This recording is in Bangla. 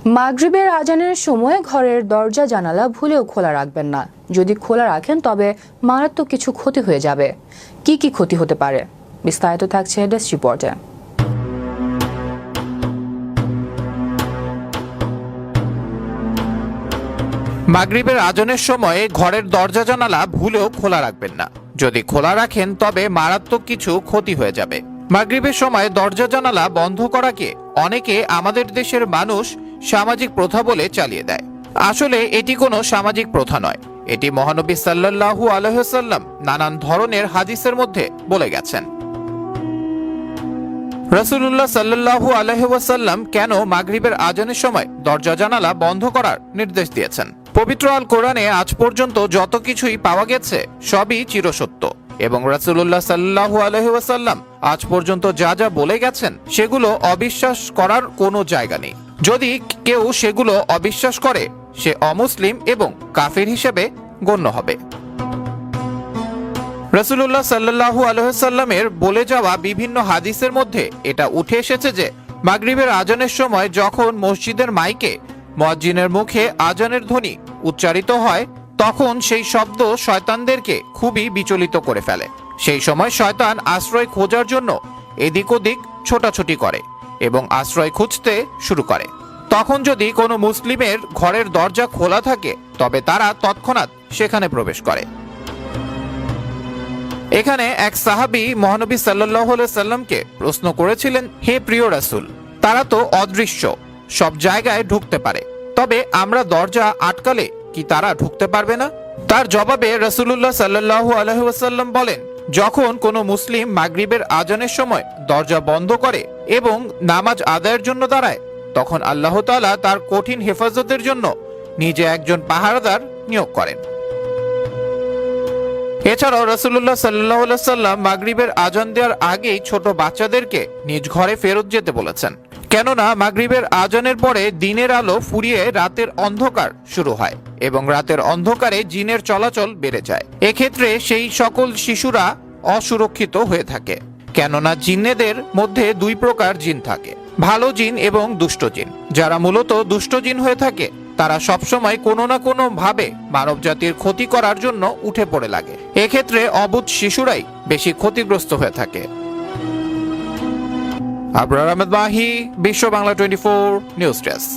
মাগরিবের আজানের সময় ঘরের দরজা জানালা ভুলেও খোলা রাখবেন না। যদি খোলা রাখেন তবে মারাত্মক কিছু ক্ষতি হয়ে যাবে। কি কি ক্ষতি হতে পারে বিস্তারিত থাকছে ডেস্ক রিপোর্টে। মাগরিবের আজানের সময় ঘরের দরজা জানালা ভুলেও খোলা রাখবেন না। যদি খোলা রাখেন তবে মারাত্মক কিছু ক্ষতি হয়ে যাবে। মাগরিবের সময় দরজা জানালা বন্ধ করাকে অনেকে আমাদের দেশের মানুষ সামাজিক প্রথা বলে চালিয়ে দেয়। আসলে এটি কোনো সামাজিক প্রথা নয়, এটি মহানবী সাল্লাল্লাহু আলাইহি ওয়াসাল্লাম নানান ধরনের হাদিসের মধ্যে বলে গেছেন। রাসূলুল্লাহ সাল্লাল্লাহু আলাইহি ওয়াসাল্লাম কেন মাগরিবের আজানের সময় দরজা জানালা বন্ধ করার নির্দেশ দিয়েছেন? পবিত্র আল কোরআনে আজ পর্যন্ত যত কিছুই পাওয়া গেছে সবই চিরসত্য, এবং রাসূলুল্লাহ সাল্লাল্লাহু আলাইহি ওয়াসাল্লাম আজ পর্যন্ত যা যা বলে গেছেন সেগুলো অবিশ্বাস করার কোনো জায়গা নেই। যদি কেউ সেগুলো অবিশ্বাস করে সে অমুসলিম এবং কাফির হিসেবে গণ্য হবে। রাসূলুল্লাহ সাল্লাল্লাহু আলাইহি ওয়াসাল্লামের বলে যাওয়া বিভিন্ন হাদিসের মধ্যে এটা উঠে এসেছে যে মাগরিবের আজানের সময় যখন মসজিদের মাইকে মুয়াজ্জিনের মুখে আজানের ধ্বনি উচ্চারিত হয় তখন সেই শব্দ শয়তানদেরকে খুবই বিচলিত করে ফেলে। সেই সময় শয়তান আশ্রয় খোঁজার জন্য এদিক ওদিক ছোটাছুটি করে এবং আশ্রয় খুঁজতে শুরু করে। তখন যদি কোনো মুসলিমের ঘরের দরজা খোলা থাকে তবে তারা তৎক্ষণাৎ সেখানে প্রবেশ করে। এখানে এক সাহাবী মহানবী সাল্লাল্লাহু আলাইহি সাল্লামকে প্রশ্ন করেছিলেন, হে প্রিয় রাসূল, তারা তো অদৃশ্য, সব জায়গায় ঢুকতে পারে, তবে আমরা দরজা আটকালে কি তারা ঢুকতে পারবে না? তার জবাবে রাসূলুল্লাহ সাল্লাল্লাহু আলাইহি ওয়াসাল্লাম বলেন, যখন কোনো মুসলিম মাগরিবের আজানের সময় দরজা বন্ধ করে এবং নামাজ আদায়ের জন্য দাঁড়ায় তখন আল্লাহ তাআলা তার কঠিন হেফাজতের জন্য নিজে একজন পাহারাদার নিয়োগ করেন। এছাড়াও রাসূলুল্লাহ সাল্লাল্লাহু আলাইহি সাল্লাম মাগরিবের আজান দেওয়ার আগেই ছোট বাচ্চাদেরকে নিজ ঘরে ফেরত যেতে বলেছেন, কেননা মাগরিবের আজানের পরে দিনের আলো ফুরিয়ে রাতের অন্ধকার শুরু হয় এবং রাতের অন্ধকারে জিনের চলাচল বেড়ে যায়। এক্ষেত্রে সেই সকল শিশুরা অসুরক্ষিত হয়ে থাকে, কেননা জিনেদের মধ্যে দুই প্রকার জিন থাকে, ভালো জিন এবং দুষ্ট জিন। যারা মূলত দুষ্ট জিন হয়ে থাকে তারা সবসময় কোনো না কোনো ভাবে মানব জাতির ক্ষতি করার জন্য উঠে পড়ে লাগে। এক্ষেত্রে অবুঝ শিশুরাই বেশি ক্ষতিগ্রস্ত হয়ে থাকে। আবরার আহমেদ মাহি, বিশ্ব বাংলা 24 নিউজ ডেস্ক।